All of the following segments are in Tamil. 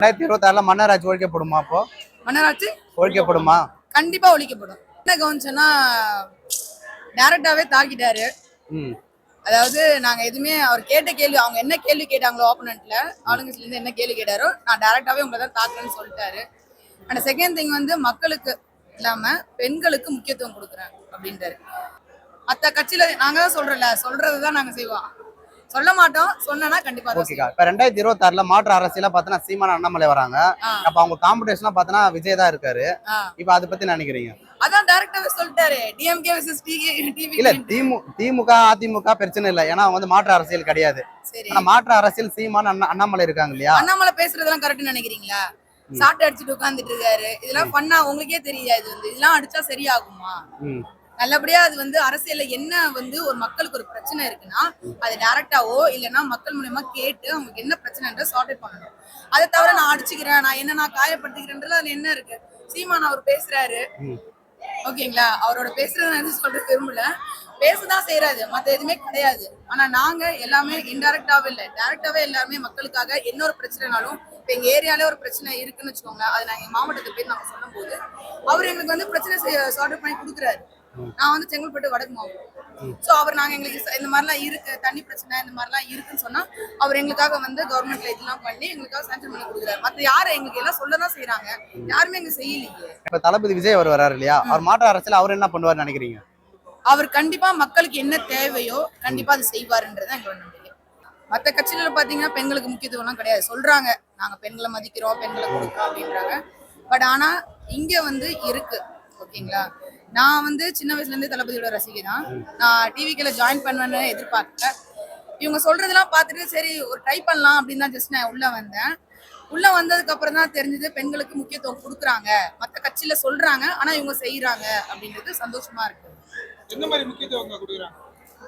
2026 மன்னராட்சி ஒழிக்கப்படுமா? அப்போ மன்னராட்சி ஒழிக்கப்படுமா? கண்டிப்பா ஒழிக்கப்படும். என்ன கவனிச்சோன்னா டைரக்டாவே தாக்கிட்டாரு. அதாவது நாங்க எதுவுமே அவர் கேட்ட கேள்வி, அவங்க என்ன கேள்வி கேட்டாங்களோ ஆப்போனன்ட்ல ஆளுங்கட்சில இருந்து என்ன கேள்வி கேட்டாரோ நான் டைரக்டாவே உங்களை தான் தாக்குறேன்னு சொல்லிட்டாரு. அண்ட் செகண்ட் திங் வந்து மக்களுக்கு இல்லாம பெண்களுக்கு முக்கியத்துவம் கொடுக்குறேன் அப்படின்றாரு. மற்ற கட்சியில நாங்க தான் சொல்றோம்ல, சொல்றதுதான் நாங்க செய்வோம், சொல்ல மாட்டோம். சொன்னா கண்டிப்பா. ஓகேக்கா. இப்ப 2026 மாற்று அரசியல பார்த்தனா சீமான் அண்ணாமலை வராங்க. அப்ப அவங்க காம்படிஷனா பார்த்தனா விஜய் தான் இருக்காரு. இப்ப அத பத்தி நினைக்கிறீங்க? அதான் டைரக்டாவே சொல்லிட்டாரு, டிஎம்கே வெர்சஸ் டிவி. இல்ல திமுக அதிமுக பிரச்சனை இல்ல, ஏன்னா அவங்க வந்து மாற்று அரசியல் கிடையாது. ஆனா மாற்று அரசியல் சீமான் அண்ணாமலை இருக்காங்க இல்லையா? அண்ணாமலை பேசுறதெல்லாம் கரெக்ட்னு நினைக்கிறீங்களா? சாட்டை அடிச்சுட்டு உட்கார்ந்துட்டு இருக்காரு. இதெல்லாம் பண்ணா உங்களுக்கே தெரியா? இது வந்து இதெல்லாம் அடிச்சா சரியாகுமா? நல்லபடியா அது வந்து அரசியல்ல என்ன வந்து ஒரு மக்களுக்கு ஒரு பிரச்சனை இருக்குன்னா அது டைரக்டாவோ இல்லைன்னா மக்கள் மூலியமா கேட்டு அவங்களுக்கு என்ன பிரச்சனைன்ற சார்ட் அவுட் பண்ணணும். அதை தவிர நான் அடிச்சுக்கிறேன், நான் காயப்படுத்திக்கிறேன்றது அதுல என்ன இருக்கு? சீமான் அவர் பேசுறாரு, ஓகேங்களா? அவரோட பேசுறது நான் சொல்றது விரும்பல, பேசதான் செய்யறாரு, மத்த எதுவுமே கிடையாது. ஆனா நாங்க எல்லாமே இன்டைரக்டாவே இல்ல, டைரக்டாவே எல்லாருமே மக்களுக்காக என்ன ஒரு பிரச்சனைனாலும் இப்ப எங்க ஏரியாலே ஒரு பிரச்சனை இருக்குன்னு வச்சுக்கோங்க, அது நாங்க மாவட்டத்தை பேர் நாங்க சொல்லும் போது அவர் எங்களுக்கு வந்து பிரச்சனை சார்ட் அவுட் பண்ணி கொடுக்குறாரு. நான் வந்து செங்கல்பட்டு வடக்கு மாவட்டம். சோ அவர் நாங்க எங்களுக்கு இந்த மாதிரிலாம் இருக்கு, தண்ணி பிரச்சனை இந்த மாதிரிலாம் இருக்குன்னு சொன்னா அவர் எங்களுக்காக வந்து கவர்மெண்ட்ல இதெல்லாம் பண்ணி எங்களுக்காக சாங்ஷன் பண்ணி கொடுக்குறாரு. மத்த யாரும் எங்களுக்கு எல்லாம் சொல்லதான் செய்யறாங்க, யாருமே எங்க செய்யலையே. இப்ப தளபதி விஜய் அவர் வராரு இல்லையா? அவர் மாற்று அரசியல் அவர் என்ன பண்ணுவார் நினைக்கிறீங்க? அவர் கண்டிப்பா மக்களுக்கு என்ன தேவையோ கண்டிப்பா அது செய்வாருன்றதான் எங்களோட நம்பிக்கை. மற்ற கட்சியில பாத்தீங்கன்னா பெண்களுக்கு முக்கியத்துவம் எல்லாம் கிடையாது, சொல்றாங்க நாங்க பெண்களை மதிக்கிறோம், பெண்களை கொடுக்கிறோம் அப்படின்றாங்க. பட் ஆனா இங்க வந்து இருக்கு, ஓகேங்களா? நான் வந்து சின்ன வயசுல இருந்தே தளபதியோட ரசிகை தான். நான் டிவிக்கில ஜாயின் பண்ணுவேன்னு எதிர்பார்க்கல. இவங்க சொல்றதெல்லாம் பார்த்துட்டு சரி ஒரு ட்ரை பண்ணலாம் அப்படின்னு தான் ஜஸ்ட் நான் உள்ள வந்தேன். உள்ள வந்ததுக்கு அப்புறம் தான் தெரிஞ்சது பெண்களுக்கு முக்கியத்துவம் கொடுக்குறாங்க, மற்ற கட்சியில சொல்றாங்க ஆனா இவங்க செய்யறாங்க அப்படின்றது சந்தோஷமா இருக்கு. எந்த மாதிரி முக்கியத்துவம் கொடுக்குறாங்க?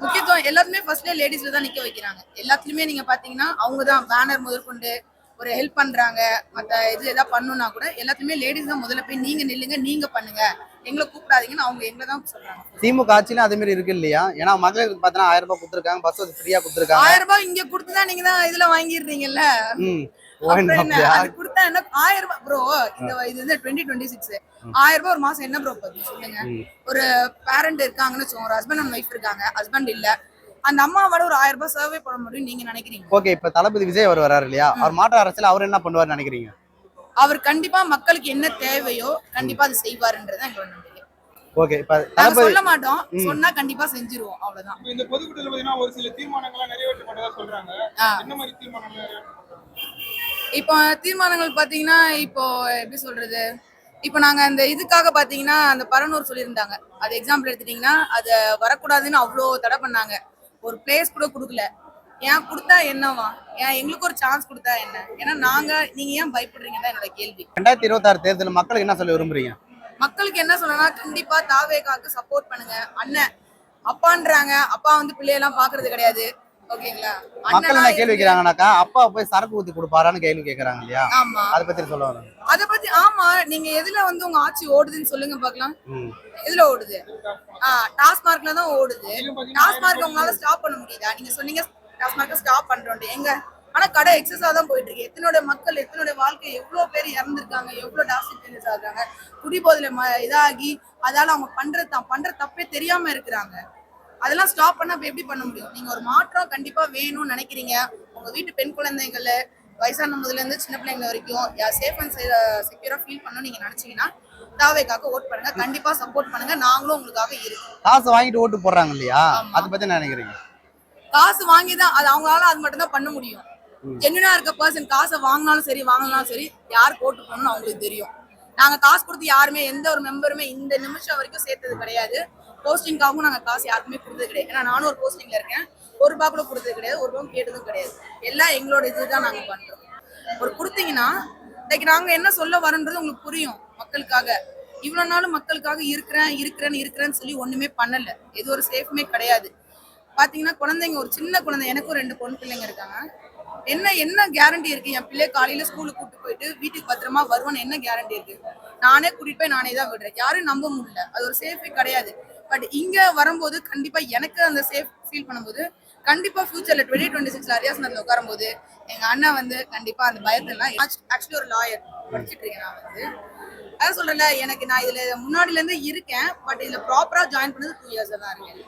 முக்கியத்துவம் எல்லாத்துமே ஃபர்ஸ்ட்ல லேடிஸ்ல தான் நிக்க வைக்கிறாங்க. எல்லாத்துலயுமே நீங்க பாத்தீங்கன்னா அவங்க தான் பேனர் முதற்கொண்டு ஒரு ஹெல்ப் பண்றாங்க. மற்ற இது எதாவது பண்ணுன்னா கூட எல்லாத்துலயுமே லேடிஸ் தான் முதல்ல போய் நீங்க நில்லுங்க, நீங்க பண்ணுங்க, எங்களை கூப்பிடாதீங்கன்னு அவங்க எங்களை தான் சொல்றாங்க. திமுக ஆட்சியில அதே மாதிரி இருக்கு இல்லையா? ஏன்னா மகளிருக்கு பார்த்தா 1000 ரூபாய் கொடுத்துருக்காங்க, பஸ் வந்து ஃப்ரீயா கொடுத்துருக்காங்க. 1000 ரூபாய் இங்க கொடுத்துதான் நீங்க தான் இதுல வாங்கிடுறீங்கல்ல. அது கொடுத்தா என்ன? 1000 ரூபாய் ப்ரோ, இது வந்து 2026 1000 ரூபாய் ஒரு மாசம் என்ன ப்ரோ பத்தி சொல்லுங்க? ஒரு பேரண்ட் இருக்காங்கன்னு வச்சுக்கோங்க, ஒரு ஹஸ்பண்ட் அண்ட் ஒய்ஃப் இருக்காங்க, ஹஸ்பண்ட் இல்ல, அந்த அம்மாவோட ஒரு 1000 ரூபாய் சர்வே பண்ண முடியும் நீங்க நினைக்கிறீங்க? ஓகே. இப்ப தளபதி விஜய் அவர் வராரு இல்லையா? அவர் மாற்று அரசியல் அவர் என்ன பண்ணுவார் நினைக்கிறீங்க? அவர் கண்டிப்பா மக்களுக்கு என்ன தேவையோ கண்டிப்பா அது செய்வாருன்றதான் எங்களோட நம்பிக்கை. ஓகே. இப்ப தளபதி சொல்ல மாட்டோம், சொன்னா கண்டிப்பா செஞ்சிருவோம், அவ்வளவுதான். இந்த பொதுக்கூட்டத்துல பாத்தீங்கன்னா ஒரு சில தீர்மானங்கள் நிறைவேற்றப்பட்டதா சொல்றாங்க. என்ன மாதிரி தீர்மானங்கள்? இப்போ தீர்மானங்கள் பாத்தீங்கன்னா இப்போ எப்படி சொல்றது, இப்போ நாங்க அந்த இதுக்காக பாத்தீங்கன்னா அந்த பரனூர் சொல்லியிருந்தாங்க, அது எக்ஸாம்பிள் எடுத்துட்டீங்கன்னா அது வரக்கூடாதுன்னு அவ்வளோ தடை பண்ணாங்க. ஒரு பிளேஸ் கூட கொடுக்கல. ஏன் கொடுத்தா என்னவா? ஏன் எங்களுக்கு ஒரு சான்ஸ் கொடுத்தா என்ன? ஏன்னா நீங்க ஏன் பயப்படுறீங்க தான் என்னோட கேள்வி. 2026 தேர்தல் மக்களுக்கு என்ன சொல்ல விரும்புறீங்க? மக்களுக்கு என்ன சொல்லணும்னா கண்டிப்பா தாவேகாக்கு சப்போர்ட் பண்ணுங்க. அண்ணன் அப்பான்றாங்க, அப்பா வந்து பிள்ளையெல்லாம் பாக்குறது கிடையாது, ஓகேங்களா? மக்கள் என்ன கேள்வி கேக்குறாங்கனாக்கா அப்பா போய் சரக்கு ஊத்தி கொடுப்பாரான்னு கேள்வி கேக்குறாங்க இல்லையா? ஆமா, அத பத்தி சொல்ல வரேன். அத பத்தி ஆமா, நீங்க எதுல வந்து உங்க ஆட்சி ஓடுதுன்னு சொல்லுங்க பாக்கலாம். எதுல ஓடுது? டாஸ்மார்க்ல தான் ஓடுது. டாஸ்மார்க் உங்களால ஸ்டாப் பண்ண முடியுதா? நீங்க சொன்னீங்க டாஸ்மார்க்க ஸ்டாப் பண்றோம் எங்க, ஆனா கடை எக்ஸஸா தான் போயிட்டு இருக்கு. எத்தனோட மக்கள், எத்தனோட வாழ்க்கை, எவ்வளவு பேர் இறந்துருக்காங்க, எவ்வளவு டாஸ்டிக் ஆகுறாங்க, குடிபோதையில இதாகி அதால அவங்க பண்ற தப்பே தெரியாம இருக்கிறாங்க. அதெல்லாம் ஸ்டாப் பண்ணா எப்படி பண்ண முடியும்? நீங்க ஒரு மாற்றம் கண்டிப்பா வேணும்னு நினைக்கிறீங்க, உங்க வீட்டு பெண் குழந்தைங்கள வயசான முதல்ல இருந்து சின்ன பிள்ளைங்க வரைக்கும் சேஃப் அண்ட் செக்யூரா ஃபீல் பண்ணணும்னு நீங்க நினைச்சீங்கன்னா தாவேக்காக ஓட் பண்ணுங்க, கண்டிப்பா சப்போர்ட் பண்ணுங்க, நாங்களும் உங்களுக்காக இருக்கோம். காசு வாங்கிட்டு ஓட்டு போடுறாங்க இல்லையா? அத பத்தி என்ன நினைக்கிறீங்க? காசு வாங்கிதான் அது அவங்களால அது மட்டும் தான் பண்ண முடியும். ஜென்யூனா இருக்க பர்சன் காசை வாங்கினாலும் சரி வாங்கினாலும் சரி யாருக்கு ஓட்டு போடணும்னு அவங்களுக்கு தெரியும். நாங்க காசு கொடுத்து யாருமே எந்த ஒரு மெம்பருமே இந்த நிமிஷம் வரைக்கும் சேர்த்தது கிடையாது. போஸ்டிங்காகவும் நாங்க காசு யாருக்குமே கொடுத்தது கிடையாது. ஏன்னா நானும் ஒரு போஸ்டிங்ல இருக்கேன், ஒரு ரூபா கூட கொடுத்தது கிடையாது, ஒரு ரூபா கேட்டதும் கிடையாது. எல்லாம் எங்களோட இதுதான் நாங்க பண்றோம். ஒரு கொடுத்தீங்கன்னா இன்னைக்கு நாங்க என்ன சொல்ல வரோன்றது உங்களுக்கு புரியும். மக்களுக்காக இவ்வளவு நாளும் மக்களுக்காக இருக்கிறேன்னு சொல்லி ஒண்ணுமே பண்ணல, எது ஒரு சேஃப்மே கிடையாது. பாத்தீங்கன்னா குழந்தைங்க, ஒரு சின்ன குழந்தை, எனக்கும் 2 பொண்ணு பிள்ளைங்க இருக்காங்க. என்ன கேரண்டி இருக்கு என் பிள்ளை காலையில ஸ்கூலுக்கு கூப்பிட்டு போயிட்டு வீட்டுக்கு பத்திரமா வருவான்னு என்ன கேரண்டி இருக்கு? நானே கூட்டிட்டு போய் நானே தான் விடுறேன், யாரும் நம்ப முடியல, அது ஒரு சேஃபே கிடையாது. பட் இங்க வரும்போது கண்டிப்பா எனக்கு அந்த சேஃப் ஃபீல் பண்ணும்போது கண்டிப்பா ஃபியூச்சர்ல 2026 அரியாஸ் நகர்ல உட்காரும்போது எங்க அண்ணன் வந்து கண்டிப்பா அந்த பயத்தெல்லாம் ஆக்சுவலி ஒரு லாயர் படிச்சுட்டு இருக்கேன் நான் வந்து அதான் சொல்றேன்ல எனக்கு நான் இதுல முன்னாடில இருந்து இருக்கேன் பட் இதுல ப்ராப்பரா ஜாயின் பண்ணது 2 இயர்ஸ் தான் இருக்கேன்